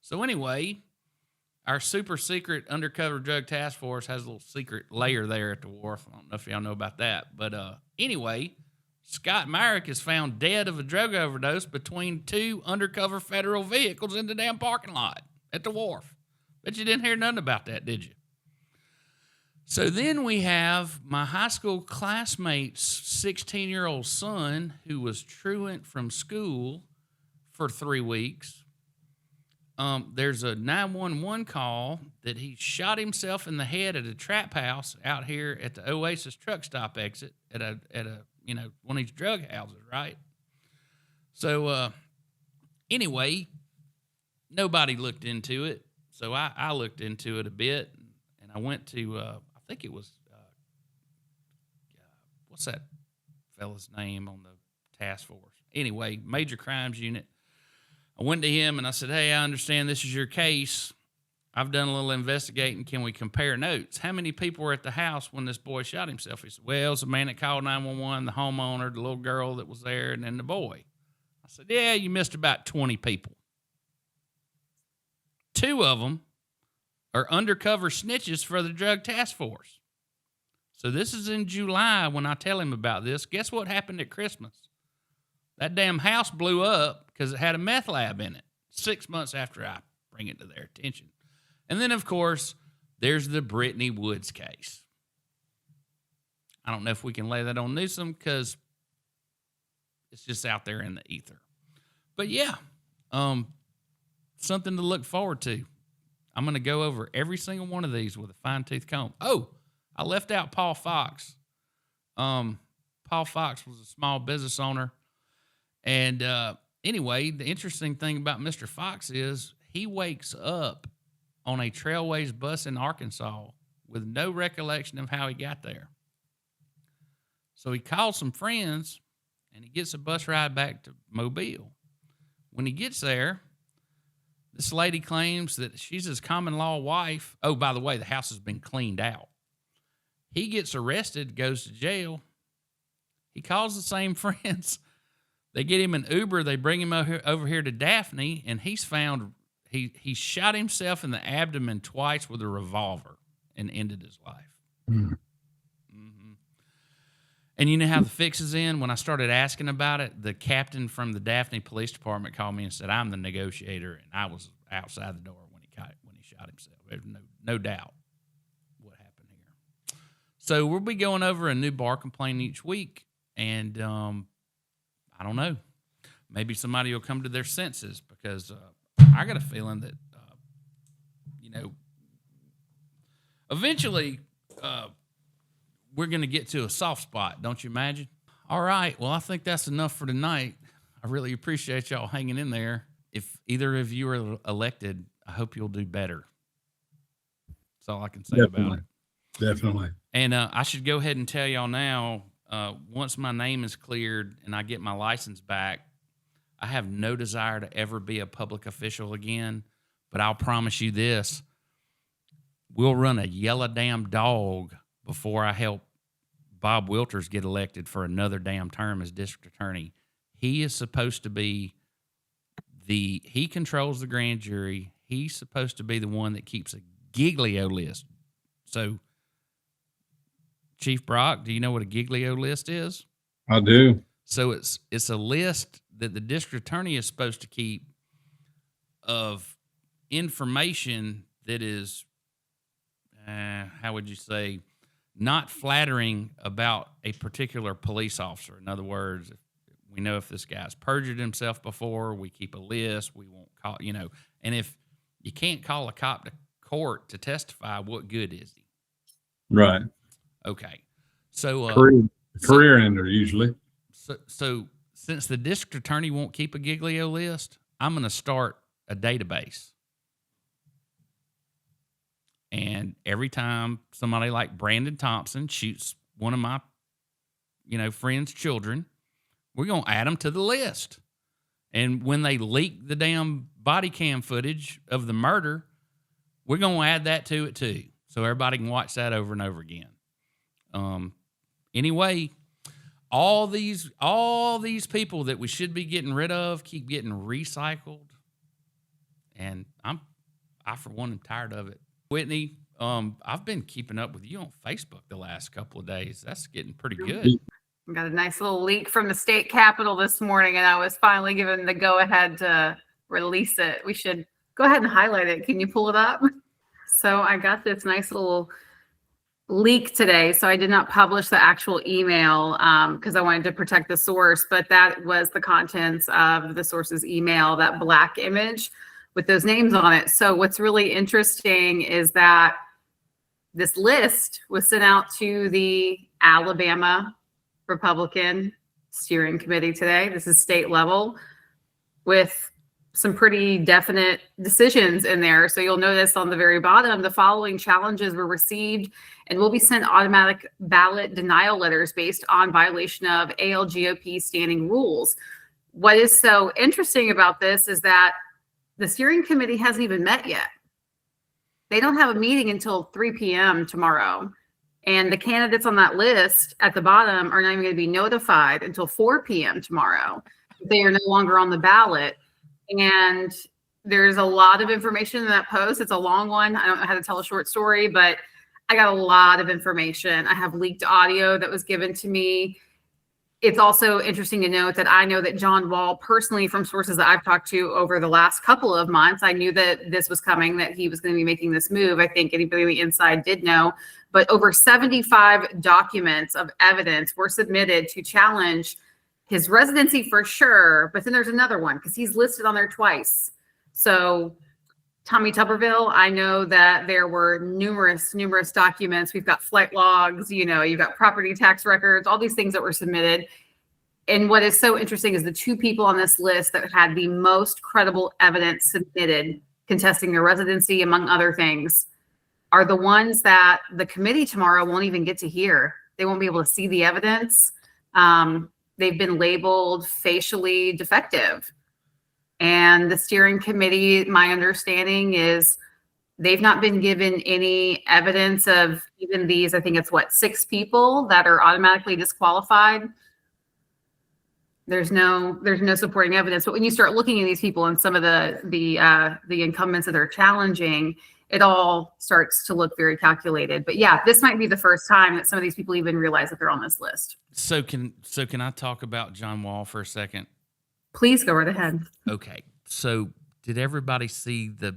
So anyway, our super secret undercover drug task force has a little secret layer there at the Wharf. I don't know if y'all know about that. But anyway, Scott Myrick is found dead of a drug overdose between 2 undercover federal vehicles in the damn parking lot at the Wharf. Bet you didn't hear nothing about that, did you? So then we have my high school classmate's 16-year-old son who was truant from school for 3 weeks. There's a 911 call that he shot himself in the head at a trap house out here at the Oasis truck stop exit at a one of these drug houses, right? So anyway, nobody looked into it. So I looked into it a bit, and I went to I think it was what's that fella's name on the task force? Anyway, Major Crimes Unit. I went to him and I said, hey, I understand this is your case. I've done a little investigating. Can we compare notes? How many people were at the house when this boy shot himself? He said, well, it's the man that called 911, the homeowner, the little girl that was there, and then the boy. I said, yeah, you missed about 20 people. 2 of them are undercover snitches for the drug task force. So this is in July when I tell him about this. Guess what happened at Christmas? That damn house blew up because it had a meth lab in it 6 months after I bring it to their attention. And then, of course, there's the Brittany Woods case. I don't know if we can lay that on Newsom because it's just out there in the ether. But, yeah, something to look forward to. I'm going to go over every single one of these with a fine-tooth comb. Oh, I left out Paul Fox. Paul Fox was a small business owner. And anyway, the interesting thing about Mr. Fox is he wakes up on a Trailways bus in Arkansas with no recollection of how he got there. So he calls some friends, and he gets a bus ride back to Mobile. When he gets there, this lady claims that she's his common-law wife. Oh, by the way, the house has been cleaned out. He gets arrested, goes to jail. He calls the same friends. They get him an Uber. They bring him over here to Daphne, and he's found he shot himself in the abdomen twice with a revolver and ended his life. Mm. Mm-hmm. And you know how the fix is in? When I started asking about it, the captain from the Daphne Police Department called me and said, I'm the negotiator, and I was outside the door when he shot himself. There's no doubt what happened here. So we'll be going over a new bar complaint each week, and I don't know. Maybe somebody will come to their senses because I got a feeling that, eventually we're going to get to a soft spot, don't you imagine? All right. Well, I think that's enough for tonight. I really appreciate y'all hanging in there. If either of you are elected, I hope you'll do better. That's all I can say about it. Definitely. And I should go ahead and tell y'all now, once my name is cleared and I get my license back, I have no desire to ever be a public official again. But I'll promise you this, we'll run a yellow damn dog before I help Bob Wilters get elected for another damn term as district attorney. He is supposed to be he controls the grand jury. He's supposed to be the one that keeps a Giglio list. So, Chief Brock, do you know what a Giglio list is? I do. So it's a list that the district attorney is supposed to keep of information that is, how would you say, not flattering about a particular police officer. In other words, We know if this guy's perjured himself before. We keep a list. We won't call, and if you can't call a cop to court to testify, what good is he? Right. Okay. So career ender usually. So since the district attorney won't keep a Giglio list, I'm going to start a database. And every time somebody like Brandon Thompson shoots one of my, friends' children, we're going to add them to the list. And when they leak the damn body cam footage of the murder, we're going to add that to it too. So everybody can watch that over and over again. Anyway, all these people that we should be getting rid of keep getting recycled. And I for one am tired of it. Whitney, I've been keeping up with you on Facebook the last couple of days. That's getting pretty good. We got a nice little leak from the state capitol this morning, and I was finally given the go-ahead to release it. We should go ahead and highlight it. Can you pull it up? So I got this nice little leak today. So I did not publish the actual email because I wanted to protect the source, but that was the contents of the source's email, that black image with those names on it. So what's really interesting is that this list was sent out to the Alabama Republican Steering Committee today. This is state level with some pretty definite decisions in there. So you'll notice on the very bottom, the following challenges were received and will be sent automatic ballot denial letters based on violation of ALGOP standing rules. What is so interesting about this is that the steering committee hasn't even met yet. They don't have a meeting until 3 p.m. tomorrow. And the candidates on that list at the bottom are not even going to be notified until 4 p.m. tomorrow. They are no longer on the ballot. And there's a lot of information in that post. It's a long one. I don't know how to tell a short story, but I got a lot of information. I have leaked audio that was given to me. It's also interesting to note that I know that John Wall personally, from sources that I've talked to over the last couple of months, I knew that this was coming, that he was going to be making this move. I think anybody on the inside did know, but over 75 documents of evidence were submitted to challenge his residency for sure. But then there's another one because he's listed on there twice. So Tommy Tuberville, I know that there were numerous documents. We've got flight logs, you've got property tax records, all these things that were submitted. And what is so interesting is the two people on this list that had the most credible evidence submitted contesting their residency, among other things, are the ones that the committee tomorrow won't even get to hear. They won't be able to see the evidence. They've been labeled facially defective. And the steering committee, my understanding is they've not been given any evidence of even these, I think it's 6 people that are automatically disqualified. There's no supporting evidence. But when you start looking at these people and some of the incumbents that they're challenging, it all starts to look very calculated. But yeah, this might be the first time that some of these people even realize that they're on this list. So can I talk about John Wall for a second? Please go right ahead. Okay. So did everybody see the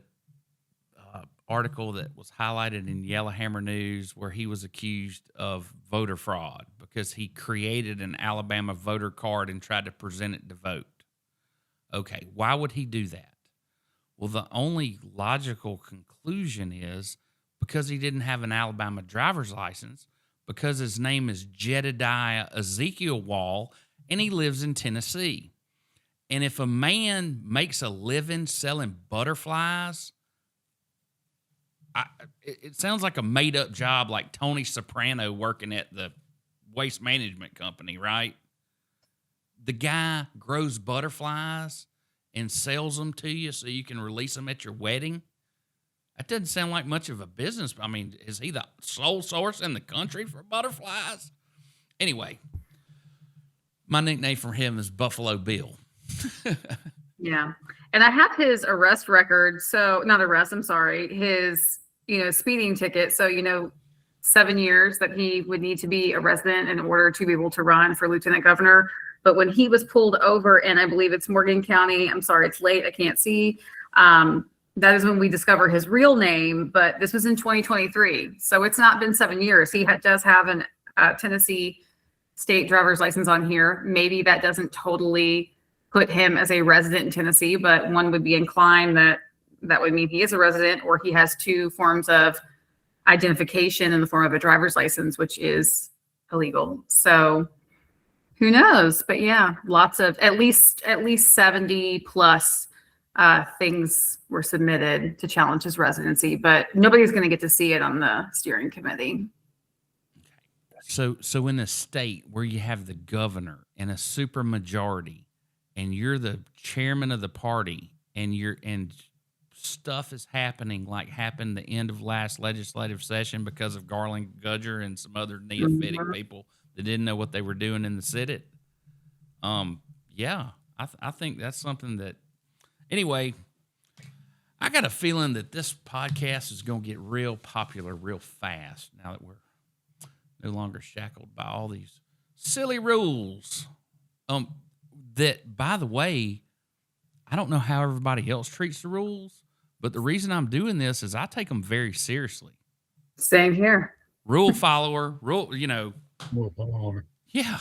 article that was highlighted in Yellowhammer News where he was accused of voter fraud because he created an Alabama voter card and tried to present it to vote? Okay. Why would he do that? Well, the only logical conclusion is because he didn't have an Alabama driver's license, because his name is Jedediah Ezekiel Wall and he lives in Tennessee. And if a man makes a living selling butterflies, it sounds like a made-up job like Tony Soprano working at the waste management company, right? The guy grows butterflies and sells them to you so you can release them at your wedding. That doesn't sound like much of a business. I mean, is he the sole source in the country for butterflies? Anyway, my nickname for him is Buffalo Bill. Yeah. And I have his arrest record. So not arrest, I'm sorry. His, speeding ticket. So, 7 years that he would need to be a resident in order to be able to run for lieutenant governor. But when he was pulled over, and I believe it's Morgan County, I'm sorry, it's late, I can't see. That is when we discover his real name, but this was in 2023. So it's not been 7 years. He does have a Tennessee state driver's license on here. Maybe that doesn't totally put him as a resident in Tennessee, but one would be inclined that would mean he is a resident, or he has two forms of identification in the form of a driver's license, which is illegal. So who knows? But yeah, lots of at least 70 plus things were submitted to challenge his residency, but nobody's going to get to see it on the steering committee. So in a state where you have the governor and a super majority, and you're the chairman of the party, and stuff is happening like happened the end of last legislative session because of Garland Gudger and some other neophytic people that didn't know what they were doing in the Senate. Yeah, I think that's something that. Anyway, I got a feeling that this podcast is going to get real popular real fast now that we're no longer shackled by all these silly rules. That, by the way, I don't know how everybody else treats the rules, but the reason I'm doing this is I take them very seriously. Same here. Rule follower, Rule follower. Yeah.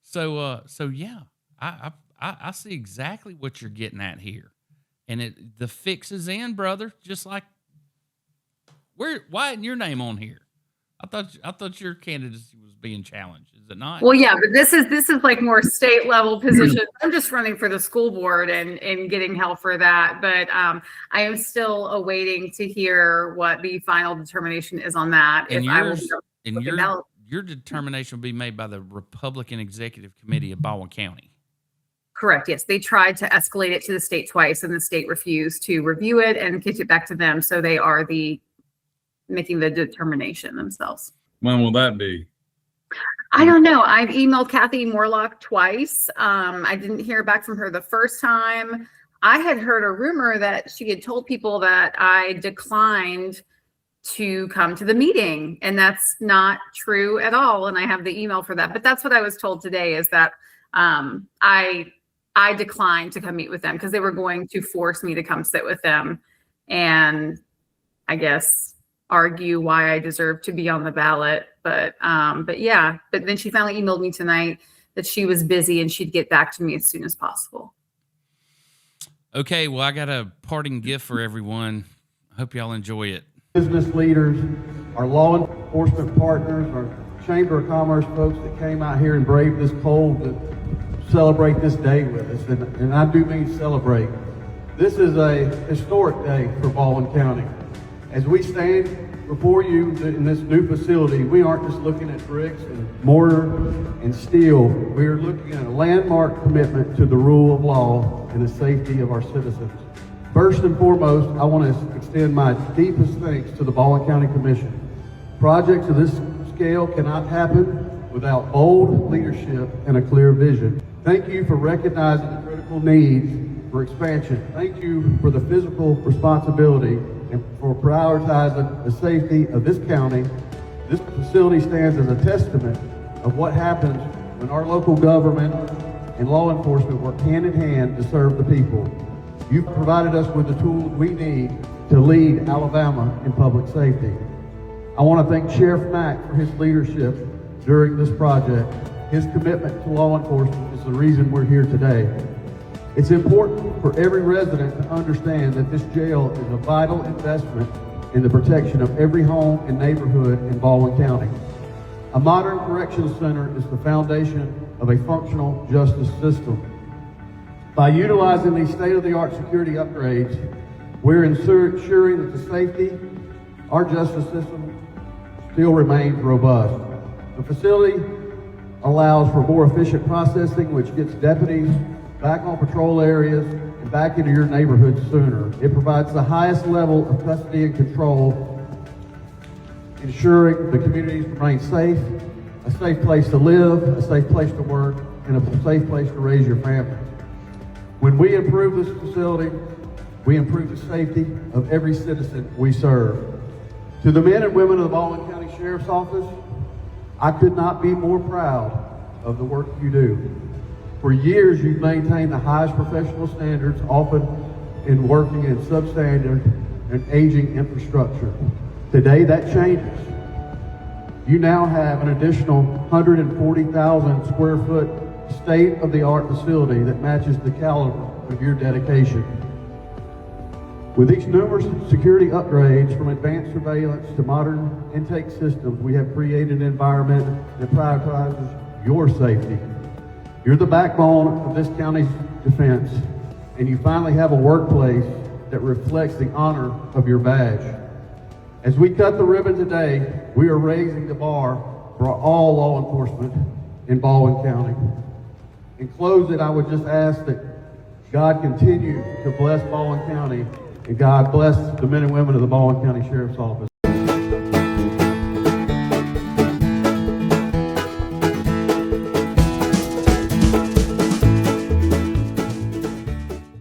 So yeah, I see exactly what you're getting at here. And the fix is in, brother. Just like, why isn't your name on here? I thought your candidacy was being challenged. Is it not? Well, yeah, but this is like more state level position. I'm just running for the school board and getting help for that. But I am still awaiting to hear what the final determination is on that. And your determination will be made by the Republican Executive Committee of Baldwin County. Correct. Yes. They tried to escalate it to the state twice, and the state refused to review it and kick it back to them. So they are making the determination themselves. When will that be? I don't know. I've emailed Kathy Morlock twice. I didn't hear back from her the first time. I had heard a rumor that she had told people that I declined to come to the meeting, and that's not true at all. And I have the email for that. But that's what I was told today, is that I declined to come meet with them because they were going to force me to come sit with them and I guess argue why I deserve to be on the ballot. But yeah, but then she finally emailed me tonight that she was busy and she'd get back to me as soon as possible. Okay, well, I got a parting gift for everyone. I hope y'all enjoy it. Business leaders, our law enforcement partners, our Chamber of Commerce folks that came out here and braved this cold to celebrate this day with us, and I do mean celebrate. This is a historic day for Baldwin County. As we stand before you in this new facility, we aren't just looking at bricks and mortar and steel. We are looking at a landmark commitment to the rule of law and the safety of our citizens. First and foremost, I want to extend my deepest thanks to the Baldwin County Commission. Projects of this scale cannot happen without bold leadership and a clear vision. Thank you for recognizing the critical needs for expansion. Thank you for the physical responsibility and for prioritizing the safety of this county. This facility stands as a testament of what happens when our local government and law enforcement work hand in hand to serve the people. You've provided us with the tools we need to lead Alabama in public safety. I want to thank Sheriff Mack for his leadership during this project. His commitment to law enforcement is the reason we're here today. It's important for every resident to understand that this jail is a vital investment in the protection of every home and neighborhood in Baldwin County. A modern corrections center is the foundation of a functional justice system. By utilizing these state-of-the-art security upgrades, we're ensuring that the safety, our justice system still remains robust. The facility allows for more efficient processing, which gets deputies back on patrol areas and back into your neighborhood sooner. It provides the highest level of custody and control, ensuring the communities remain safe, a safe place to live, a safe place to work, and a safe place to raise your family. When we improve this facility, we improve the safety of every citizen we serve. To the men and women of the Baldwin County Sheriff's Office, I could not be more proud of the work you do. For years, you've maintained the highest professional standards, often in working in substandard and aging infrastructure. Today, that changes. you now have an additional 140,000 square foot state-of-the-art facility that matches the caliber of your dedication. With these numerous security upgrades, from advanced surveillance to modern intake systems, we have created an environment that prioritizes your safety. You're the backbone of this county's defense, and you finally have a workplace that reflects the honor of your badge. As we cut the ribbon today, we are raising the bar for all law enforcement in Baldwin County. In closing, I would just ask that God continue to bless Baldwin County, and God bless the men and women of the Baldwin County Sheriff's Office.